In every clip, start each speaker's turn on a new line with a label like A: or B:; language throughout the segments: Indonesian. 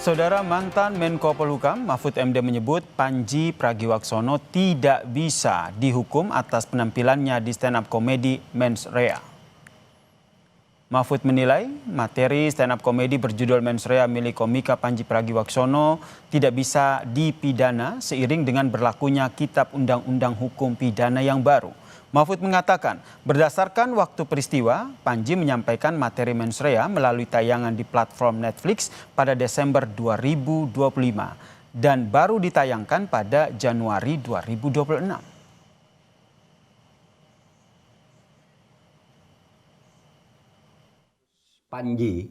A: Saudara mantan Menko Polhukam Mahfud MD menyebut Panji Pragiwaksono tidak bisa dihukum atas penampilannya di stand-up komedi Mens Rea. Mahfud menilai materi stand-up komedi berjudul Mens Rea milik komika Panji Pragiwaksono tidak bisa dipidana seiring dengan berlakunya Kitab Undang-Undang Hukum Pidana yang baru. Mahfud mengatakan berdasarkan waktu peristiwa, Panji menyampaikan materi Mens Rea melalui tayangan di platform Netflix pada Desember 2025 dan baru ditayangkan pada Januari 2026.
B: Panji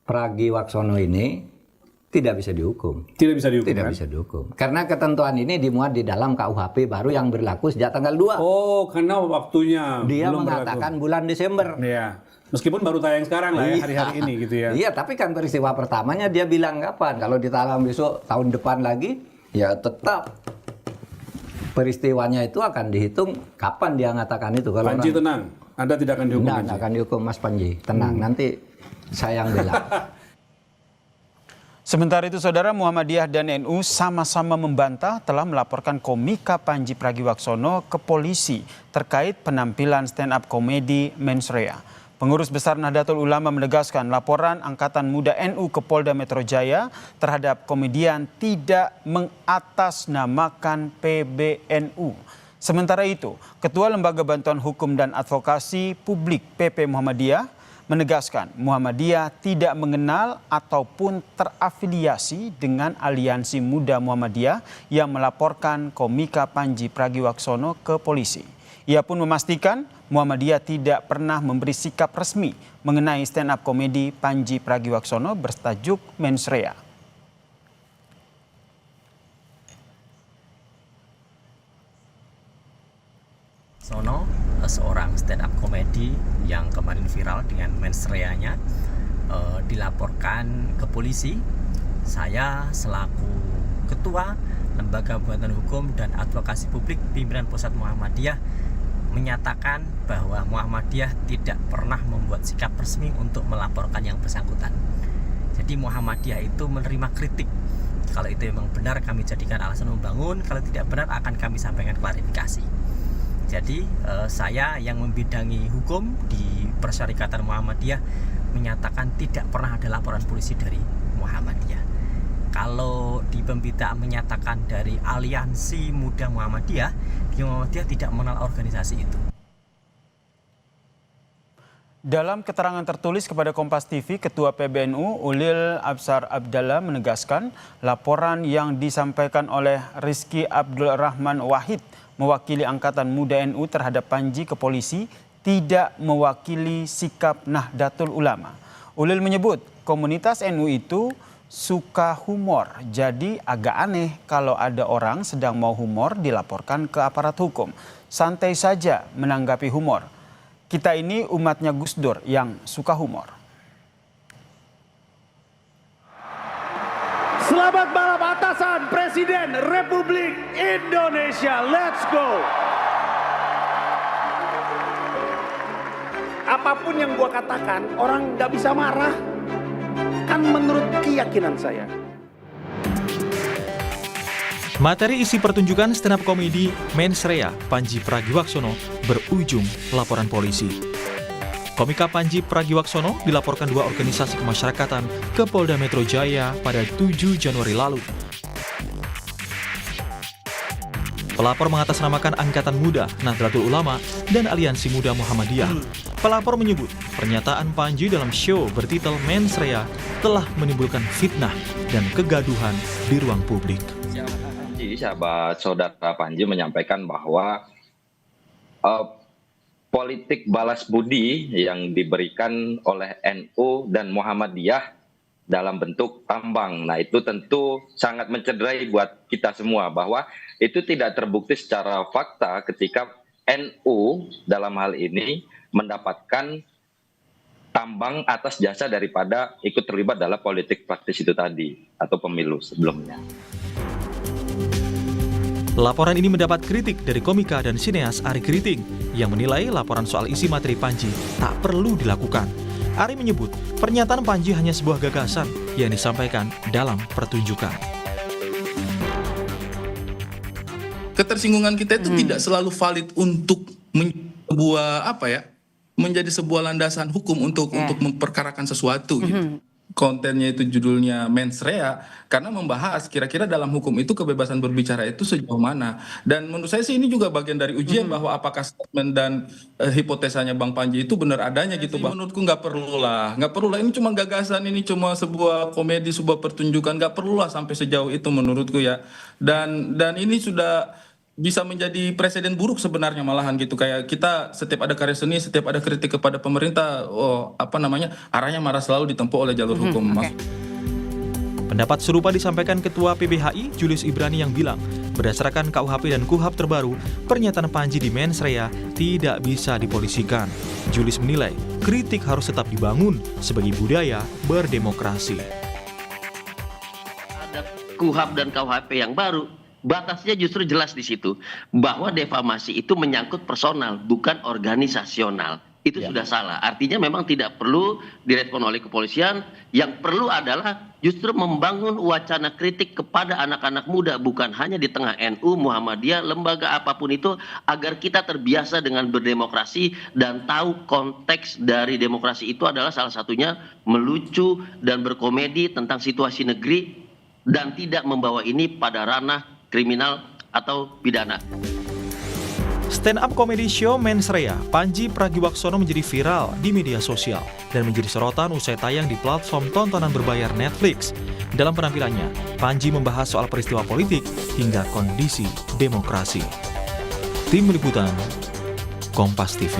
B: Pragiwaksono ini tidak bisa dihukum.
C: Tidak bisa dihukum.
B: Tidak bisa dihukum. Karena ketentuan ini dimuat di dalam KUHP baru yang berlaku sejak tanggal 2.
C: Oh, karena waktunya
B: Dia
C: belum
B: mengatakan
C: berlaku.
B: Bulan Desember.
C: Ya. Meskipun baru tayang sekarang lah ya, hari-hari ini gitu ya.
B: Iya, tapi kan peristiwa pertamanya dia bilang kapan? Kalau ditayang besok tahun depan lagi, ya tetap peristiwanya itu akan dihitung kapan dia mengatakan itu. Kalau
C: Panji tenang, Anda tidak akan dihukum.
B: Tidak akan dihukum Mas Panji, tenang. Nanti saya yang bela.
A: Sementara itu, Saudara, Muhammadiyah dan NU sama-sama membantah telah melaporkan komika Panji Pragiwaksono ke polisi terkait penampilan stand-up komedi Mens Rea. Pengurus Besar Nahdlatul Ulama menegaskan laporan Angkatan Muda NU ke Polda Metro Jaya terhadap komedian tidak mengatasnamakan PBNU. Sementara itu, Ketua Lembaga Bantuan Hukum dan Advokasi Publik PP Muhammadiyah menegaskan Muhammadiyah tidak mengenal ataupun terafiliasi dengan Aliansi Muda Muhammadiyah yang melaporkan komika Panji Pragiwaksono ke polisi. Ia pun memastikan Muhammadiyah tidak pernah memberi sikap resmi mengenai stand-up komedi Panji Pragiwaksono bertajuk Mens Rea.
D: Sono, seorang stand up komedi yang kemarin viral dengan Mens Rea-nya dilaporkan ke polisi. Saya selaku Ketua Lembaga Bantuan Hukum dan Advokasi Publik Pimpinan Pusat Muhammadiyah menyatakan bahwa Muhammadiyah tidak pernah membuat sikap resmi untuk melaporkan yang bersangkutan. Jadi Muhammadiyah itu menerima kritik. Kalau itu memang benar kami jadikan alasan membangun, kalau tidak benar akan kami sampaikan klarifikasi. Jadi saya yang membidangi hukum di Persyarikatan Muhammadiyah menyatakan tidak pernah ada laporan polisi dari Muhammadiyah. Kalau di pemberitaan menyatakan dari Aliansi Muda Muhammadiyah, Muhammadiyah tidak mengenal organisasi itu.
A: Dalam keterangan tertulis kepada Kompas TV, Ketua PBNU Ulil Absar Abdallah menegaskan laporan yang disampaikan oleh Rizky Abdul Rahman Wahid mewakili Angkatan Muda NU terhadap Panji ke polisi tidak mewakili sikap Nahdlatul Ulama. Ulil menyebut komunitas NU itu suka humor, jadi agak aneh kalau ada orang sedang mau humor dilaporkan ke aparat hukum. Santai saja menanggapi humor. Kita ini umatnya Gus Dur yang suka humor.
E: Selamat malam atasan Presiden Republik Indonesia. Let's go. Apapun yang gua katakan, orang nggak bisa marah. Kan menurut keyakinan saya.
F: Materi isi pertunjukan stand-up komedi Mens Rea Panji Pragiwaksono berujung laporan polisi. Komika Panji Pragiwaksono dilaporkan dua organisasi kemasyarakatan ke Polda Metro Jaya pada 7 Januari lalu. Pelapor mengatasnamakan Angkatan Muda Nahdlatul Ulama dan Aliansi Muda Muhammadiyah. Pelapor menyebut pernyataan Panji dalam show bertitel Mens Rea telah menimbulkan fitnah dan kegaduhan di ruang publik.
G: Sahabat saudara Panji menyampaikan bahwa politik balas budi yang diberikan oleh NU dan Muhammadiyah dalam bentuk tambang. Nah, itu tentu sangat mencederai buat kita semua bahwa itu tidak terbukti secara fakta ketika NU dalam hal ini mendapatkan tambang atas jasa daripada ikut terlibat dalam politik praktis itu tadi atau pemilu sebelumnya.
F: Laporan ini mendapat kritik dari komika dan sineas Ari Kriting yang menilai laporan soal isi materi Panji tak perlu dilakukan. Ari menyebut pernyataan Panji hanya sebuah gagasan yang disampaikan dalam pertunjukan.
H: Ketersinggungan kita itu tidak selalu valid untuk menjadi sebuah landasan hukum untuk memperkarakan sesuatu gitu. Kontennya itu judulnya mens rea karena membahas kira-kira dalam hukum itu kebebasan berbicara itu sejauh mana. Dan menurut saya sih ini juga bagian dari ujian bahwa apakah statement dan hipotesanya Bang Panji itu benar adanya gitu. Menurutku nggak perlu lah, ini cuma gagasan, ini cuma sebuah komedi, sebuah pertunjukan, nggak perlu lah sampai sejauh itu menurutku ya. Dan ini sudah bisa menjadi presiden buruk sebenarnya malahan gitu, kayak kita setiap ada karya seni, setiap ada kritik kepada pemerintah, arahnya marah selalu ditempuh oleh jalur hukum.
F: Pendapat serupa disampaikan Ketua PBHI Julius Ibrani yang bilang, berdasarkan KUHP dan KUHAP terbaru, pernyataan Panji di mens rea tidak bisa dipolisikan. Julius menilai, kritik harus tetap dibangun sebagai budaya berdemokrasi.
I: Ada KUHAP dan KUHP yang baru, batasnya justru jelas di situ bahwa defamasi itu menyangkut personal, bukan organisasional. Itu sudah salah. Artinya memang tidak perlu direspon oleh kepolisian. Yang perlu adalah justru membangun wacana kritik kepada anak-anak muda, bukan hanya di tengah NU, Muhammadiyah, lembaga apapun itu, agar kita terbiasa dengan berdemokrasi dan tahu konteks dari demokrasi itu adalah salah satunya melucu dan berkomedi tentang situasi negeri dan tidak membawa ini pada ranah kriminal atau pidana.
F: Stand up comedy show Mens Rea Panji Pragiwaksono menjadi viral di media sosial dan menjadi sorotan usai tayang di platform tontonan berbayar Netflix. Dalam penampilannya, Panji membahas soal peristiwa politik hingga kondisi demokrasi. Tim Liputan Kompas TV.